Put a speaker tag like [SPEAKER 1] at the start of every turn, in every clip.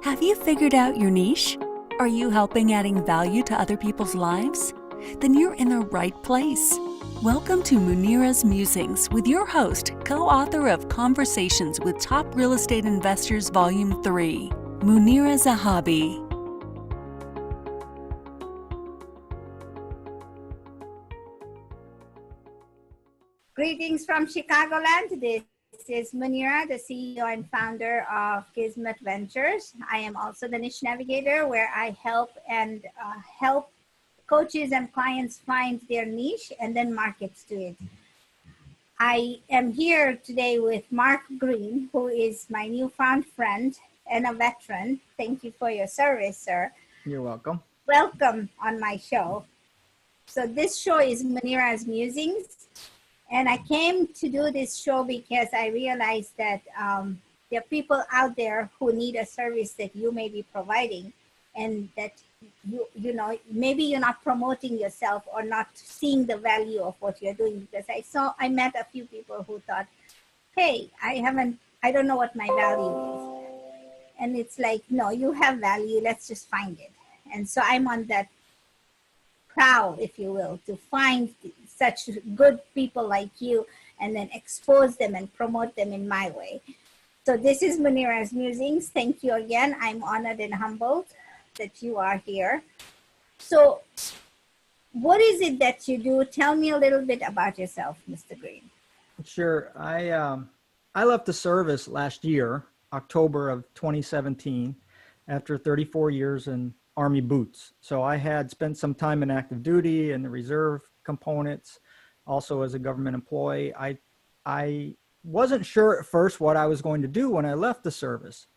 [SPEAKER 1] Have you figured out your niche? Are you helping adding value to other people's lives? Then you're in the right place. Welcome to Munira's Musings with your host, co-author of Conversations with Top Real Estate Investors Volume 3, Munira Zahabi.
[SPEAKER 2] Greetings from Chicagoland. This is Munira, the CEO and founder of Kismet Ventures. I am also the niche navigator, where I help coaches and clients find their niche and then markets to it. I am here today with Mark Green, who is my newfound friend and a veteran. Thank you for your service, sir.
[SPEAKER 3] You're welcome.
[SPEAKER 2] Welcome on my show. So this show is Munira's Musings. And I came to do this show because I realized that there are people out there who need a service that you may be providing, and that you know, maybe you're not promoting yourself or not seeing the value of what you're doing. Because I met a few people who thought, hey, I don't know what my value is. And it's like, no, you have value, let's just find it. And so I'm on that prowl, if you will, to find such good people like you and then expose them and promote them in my way. So this is Munira's Musings. Thank you again. I'm honored and humbled that you are here. So what is it that you do? Tell me a little bit about yourself, Mr. Green.
[SPEAKER 3] Sure. I left the service last year, October of 2017, after 34 years in Army boots. So I had spent some time in active duty and the reserve components, also as a government employee. I wasn't sure at first what I was going to do when I left the service,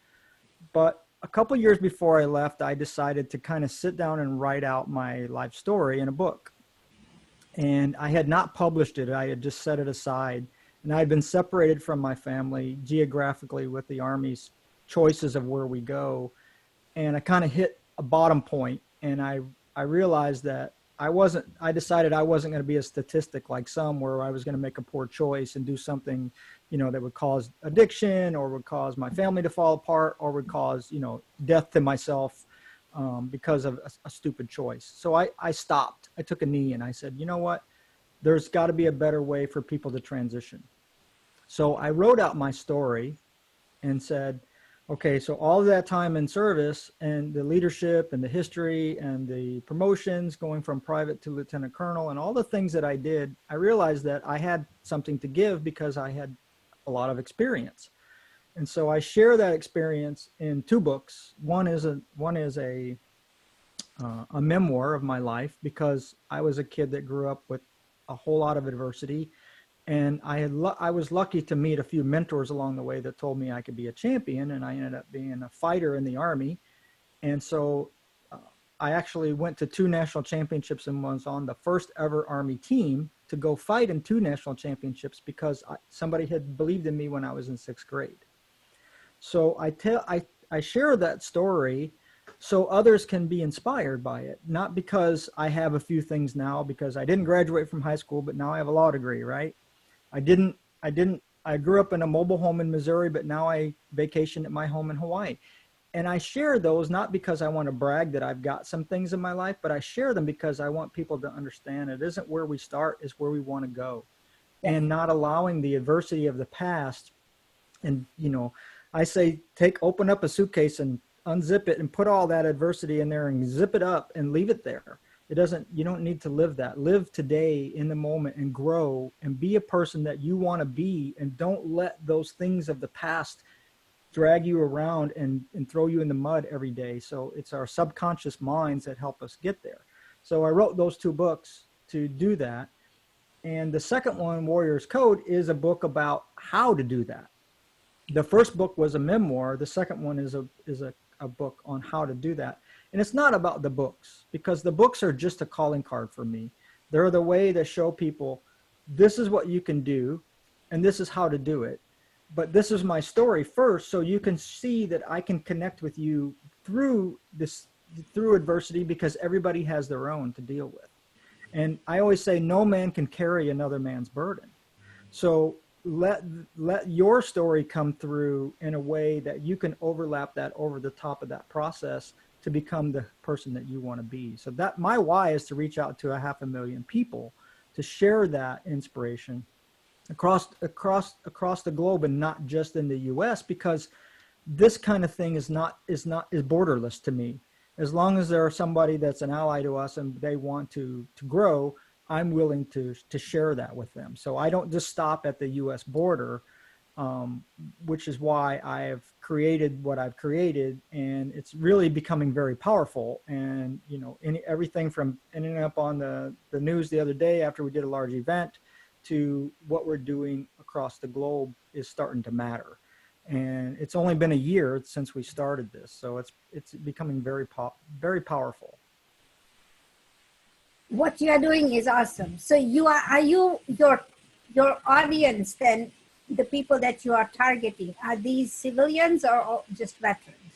[SPEAKER 3] but a couple years before I left, I decided to kind of sit down and write out my life story in a book. And I had not published it. I had just set it aside, and I had been separated from my family geographically with the Army's choices of where we go. And I kind of hit a bottom point, and I realized that I decided I wasn't going to be a statistic like some, where I was going to make a poor choice and do something, you know, that would cause addiction or would cause my family to fall apart or would cause, you know, death to myself because of a stupid choice. So I stopped. I took a knee and I said, you know what, there's got to be a better way for people to transition. So I wrote out my story and said, okay, so all of that time in service and the leadership and the history and the promotions going from private to lieutenant colonel and all the things that I did, I realized that I had something to give because I had a lot of experience. And so I share that experience in two books. One is a memoir of my life, because I was a kid that grew up with a whole lot of adversity. And I was lucky to meet a few mentors along the way that told me I could be a champion, and I ended up being a fighter in the Army. And so I actually went to 2 national championships and was on the first ever Army team to go fight in 2 national championships because somebody had believed in me when I was in 6th grade. So I share that story so others can be inspired by it, not because I have a few things now, because I didn't graduate from high school, but now I have a law degree, right? I grew up in a mobile home in Missouri, but now I vacation at my home in Hawaii. And I share those not because I want to brag that I've got some things in my life, but I share them because I want people to understand it isn't where we start, it's where we want to go. Yeah. And not allowing the adversity of the past. And, you know, I say, open up a suitcase and unzip it and put all that adversity in there and zip it up and leave it there. You don't need to live that. Live today in the moment and grow and be a person that you want to be, and don't let those things of the past drag you around and throw you in the mud every day. So it's our subconscious minds that help us get there. So I wrote those 2 books to do that. And the second one, Warrior's Code, is a book about how to do that. The first book was a memoir. The second one is a book on how to do that. And it's not about the books, because the books are just a calling card for me. They're the way to show people this is what you can do and this is how to do it. But this is my story first, so you can see that I can connect with you through adversity, because everybody has their own to deal with. And I always say no man can carry another man's burden. So let your story come through in a way that you can overlap that over the top of that process to become the person that you want to be. So that my why is to reach out to 500,000 people, to share that inspiration across the globe, and not just in the US, because this kind of thing is borderless to me. As long as there's somebody that's an ally to us and they want to grow, I'm willing to share that with them. So I don't just stop at the US border, which is why I have created what I've created, and it's really becoming very powerful. And everything from ending up on the news the other day after we did a large event to what we're doing across the globe is starting to matter. And it's only been a year since we started this, so it's becoming very powerful.
[SPEAKER 2] What you are doing is awesome. So your audience then, the people that you are targeting, are these civilians or just veterans?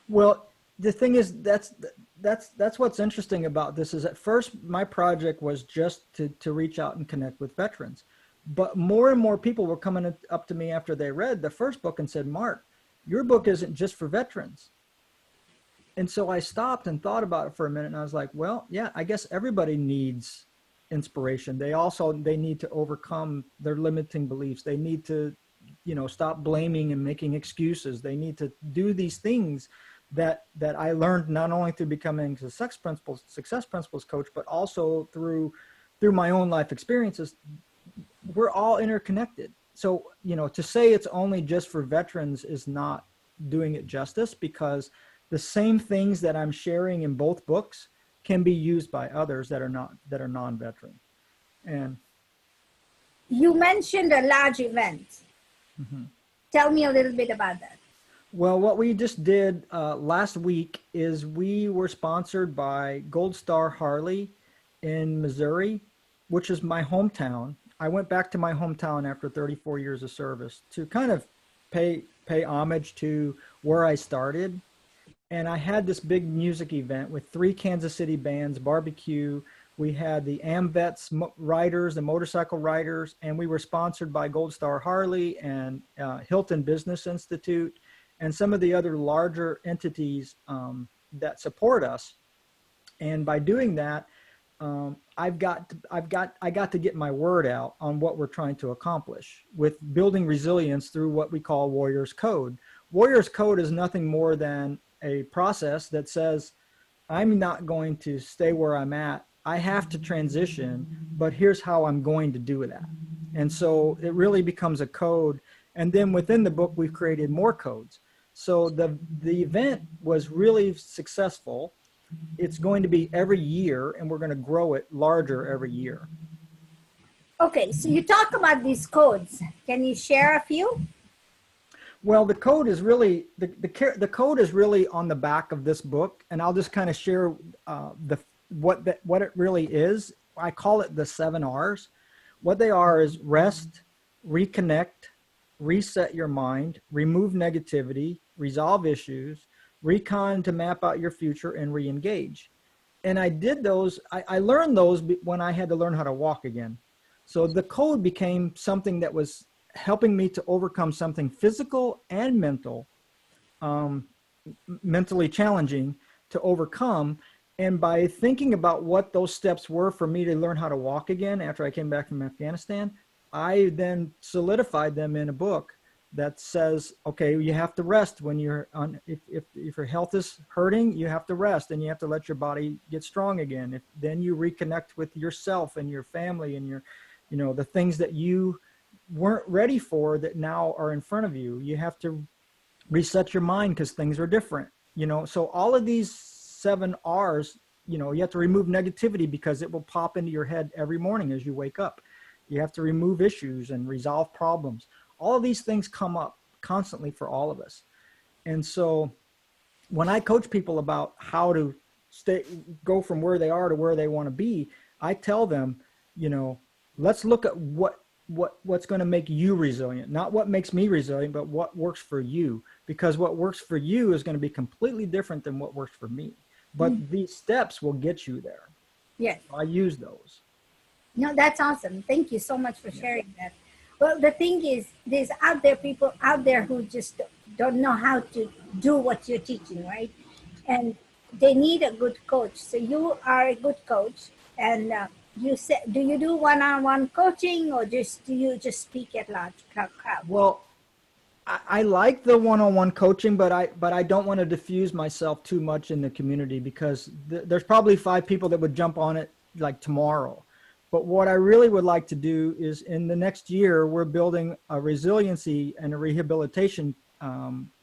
[SPEAKER 3] Well, the thing is, that's what's interesting about this is at first my project was just to reach out and connect with veterans. But more and more people were coming up to me after they read the first book and said, Mark, your book isn't just for veterans. And so I stopped and thought about it for a minute, and I was like, well, yeah, I guess everybody needs inspiration. They need to overcome their limiting beliefs. They need to, stop blaming and making excuses. They need to do these things that I learned not only through becoming a success principles coach, but also through my own life experiences. We're all interconnected. So, to say it's only just for veterans is not doing it justice, because the same things that I'm sharing in both books can be used by others that are non-veteran. And
[SPEAKER 2] you mentioned a large event. Mm-hmm. Tell me a little bit about that.
[SPEAKER 3] Well, what we just did last week is we were sponsored by Gold Star Harley in Missouri, which is my hometown. I went back to my hometown after 34 years of service to kind of pay homage to where I started. And I had this big music event with 3 Kansas City bands, barbecue. We had the AMVETS riders, the motorcycle riders, and we were sponsored by Gold Star Harley and Hilton Business Institute and some of the other larger entities that support us. And by doing that, I got to get my word out on what we're trying to accomplish with building resilience through what we call Warriors Code. Warriors Code is nothing more than a process that says, I'm not going to stay where I'm at. I have to transition, but here's how I'm going to do that. And so it really becomes a code. And then within the book, we've created more codes. So the event was really successful. It's going to be every year, and we're going to grow it larger every year.
[SPEAKER 2] Okay, so you talk about these codes. Can you share a few?
[SPEAKER 3] Well, the code is really the code is really on the back of this book, and I'll just kind of share what it really is. I call it the 7 R's. What they are is rest, reconnect, reset your mind, remove negativity, resolve issues, recon to map out your future, and re-engage. And I did those. I learned those when I had to learn how to walk again. So the code became something that was helping me to overcome something physical and mental, mentally challenging to overcome. And by thinking about what those steps were for me to learn how to walk again after I came back from Afghanistan, I then solidified them in a book that says, okay, you have to rest when you're on, if your health is hurting, you have to rest and you have to let your body get strong again. Then you reconnect with yourself and your family and your, the things that you weren't ready for that now are in front of you. You have to reset your mind because things are different, so all of these 7 R's, you have to remove negativity because it will pop into your head every morning as you wake up. You have to remove issues and resolve problems. All of these things come up constantly for all of us. And so when I coach people about how to go from where they are to where they want to be, I tell them, let's look at what's going to make you resilient, not what makes me resilient, but what works for you, because what works for you is going to be completely different than what works for me. But these steps will get you there.
[SPEAKER 2] Yes.
[SPEAKER 3] I use those.
[SPEAKER 2] No, that's awesome. Thank you so much for sharing that. Well, the thing is, there's people out there who just don't know how to do what you're teaching, right? And they need a good coach. So you are a good coach, and you say, do you do one-on-one coaching, or just do you just speak at large crowd?
[SPEAKER 3] Well, I like the one-on-one coaching, but I don't want to diffuse myself too much in the community, because there's probably 5 people that would jump on it like tomorrow. But what I really would like to do is, in the next year, we're building a resiliency and a rehabilitation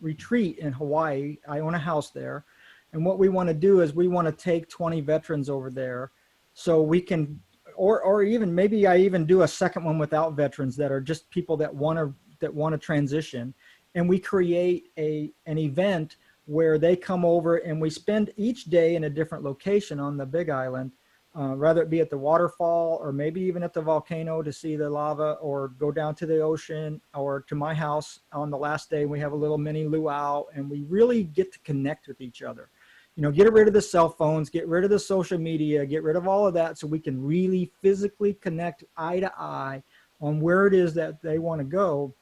[SPEAKER 3] retreat in Hawaii. I own a house there. And what we want to do is we want to take 20 veterans over there, so we can, or even maybe I even do a second one without veterans, that are just people that want to transition. And we create an event where they come over and we spend each day in a different location on the Big Island. Rather it be at the waterfall, or maybe even at the volcano to see the lava, or go down to the ocean, or to my house on the last day. We have a little mini luau, and we really get to connect with each other. You know, get rid of the cell phones, get rid of the social media, get rid of all of that, so we can really physically connect eye to eye on where it is that they want to go.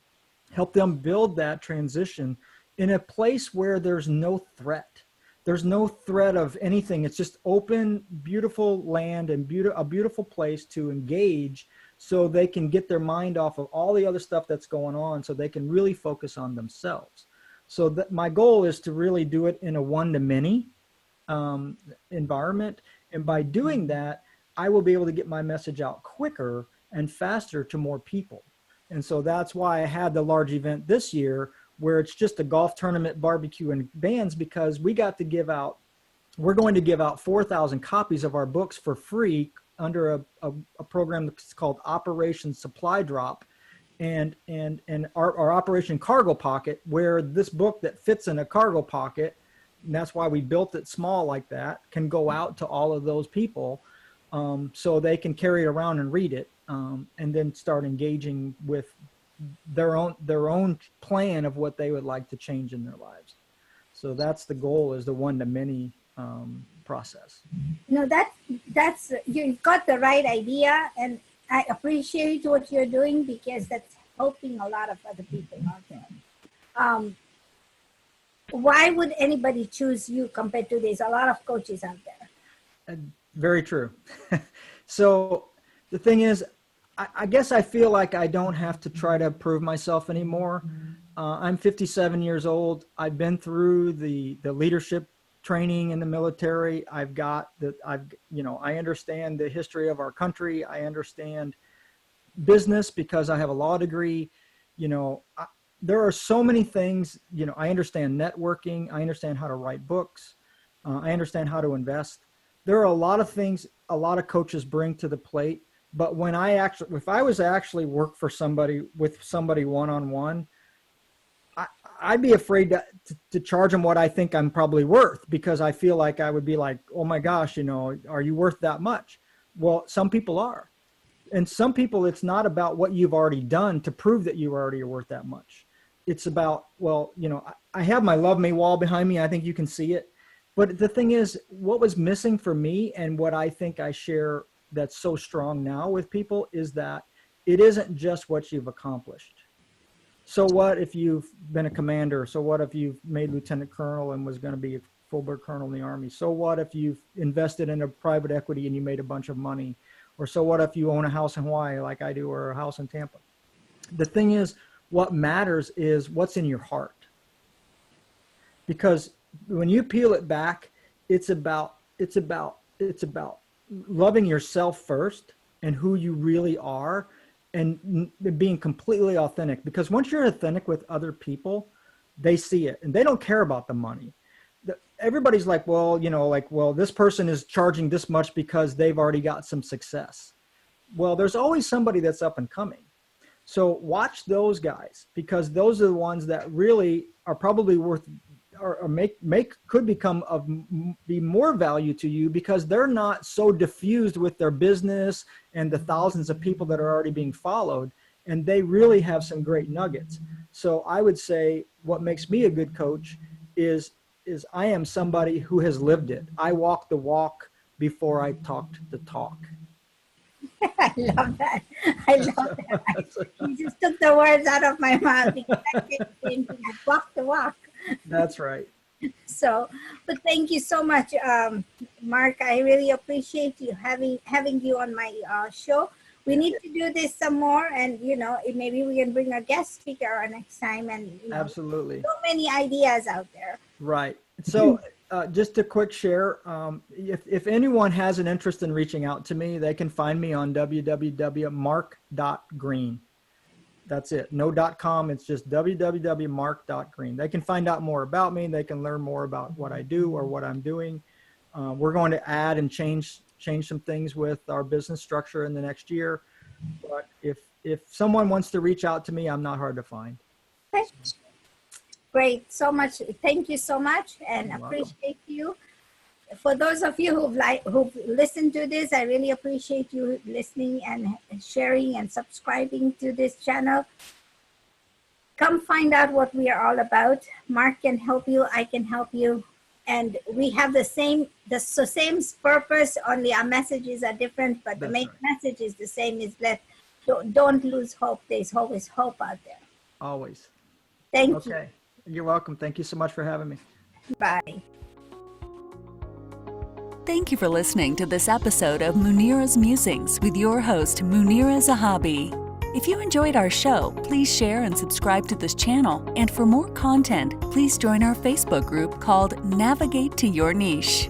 [SPEAKER 3] Help them build that transition in a place where there's no threat. There's no threat of anything. It's just open, beautiful land and a beautiful place to engage, so they can get their mind off of all the other stuff that's going on, so they can really focus on themselves. So that my goal is to really do it in a one-to-many environment. And by doing that, I will be able to get my message out quicker and faster to more people. And so that's why I had the large event this year, where it's just a golf tournament, barbecue, and bands, because we're going to give out 4,000 copies of our books for free under a program that's called Operation Supply Drop, and our Operation Cargo Pocket, where this book that fits in a cargo pocket, and that's why we built it small like that, can go out to all of those people, so they can carry it around and read it, and then start engaging with their own plan of what they would like to change in their lives. So that's the goal, is the one-to-many process.
[SPEAKER 2] No, that's you've got the right idea, and I appreciate what you're doing, because that's helping a lot of other people out there. Why would anybody choose you compared to there's a lot of coaches out there?
[SPEAKER 3] Very true. So the thing is, I guess I feel like I don't have to try to prove myself anymore. I'm 57 years old. I've been through the leadership training in the military. I understand the history of our country. I understand business because I have a law degree. There are so many things, I understand networking. I understand how to write books. I understand how to invest. There are a lot of things a lot of coaches bring to the plate. But if I was to actually work for somebody one-on-one, I'd be afraid to charge them what I think I'm probably worth, because I feel like I would be like, oh my gosh, are you worth that much? Well, some people are. And some people, it's not about what you've already done to prove that you already are worth that much. It's about, I have my Love Me wall behind me. I think you can see it. But the thing is, what was missing for me, and what I think I share that's so strong now with people, is that it isn't just what you've accomplished. So what if you've been a commander? So what if you've made lieutenant colonel and was going to be a full-bird colonel in the Army? So what if you've invested in a private equity and you made a bunch of money? Or so what if you own a house in Hawaii like I do, or a house in Tampa? The thing is, what matters is what's in your heart. Because when you peel it back, it's about loving yourself first and who you really are, and being completely authentic. Because once you're authentic with other people, they see it and they don't care about the money. Everybody's like, well, this person is charging this much because they've already got some success. Well, there's always somebody that's up and coming. So watch those guys, because those are the ones that really are probably worth, or could be more value to you, because they're not so diffused with their business and the thousands of people that are already being followed, and they really have some great nuggets. So I would say what makes me a good coach is I am somebody who has lived it. I walk the walk before I talked the talk.
[SPEAKER 2] I love that. I love that. You just took the words out of my mouth because I did the same thing. I walk the walk.
[SPEAKER 3] That's right.
[SPEAKER 2] So, but thank you so much, Mark. I really appreciate you having you on my show. We need to do this some more, and maybe we can bring a guest speaker next time. And
[SPEAKER 3] Absolutely.
[SPEAKER 2] so many ideas out there.
[SPEAKER 3] Right. So, just a quick share. If anyone has an interest in reaching out to me, they can find me on www.mark.green. That's it. No .com. It's just www.mark.green. They can find out more about me. They can learn more about what I do or what I'm doing. We're going to add and change some things with our business structure in the next year. But if someone wants to reach out to me, I'm not hard to find.
[SPEAKER 2] Great. So much. Thank you so much, and appreciate you. For those of you who've listened to this, I really appreciate you listening and sharing and subscribing to this channel. Come find out what we are all about. Mark can help you. I can help you. And we have the same purpose, only our messages are different, but the main message is the same, is that don't lose hope. There's always hope out there.
[SPEAKER 3] Always.
[SPEAKER 2] Thank you.
[SPEAKER 3] Okay. You're welcome. Thank you so much for having me.
[SPEAKER 2] Bye.
[SPEAKER 1] Thank you for listening to this episode of Munira's Musings with your host, Munira Zahabi. If you enjoyed our show, please share and subscribe to this channel. And for more content, please join our Facebook group called Navigate to Your Niche.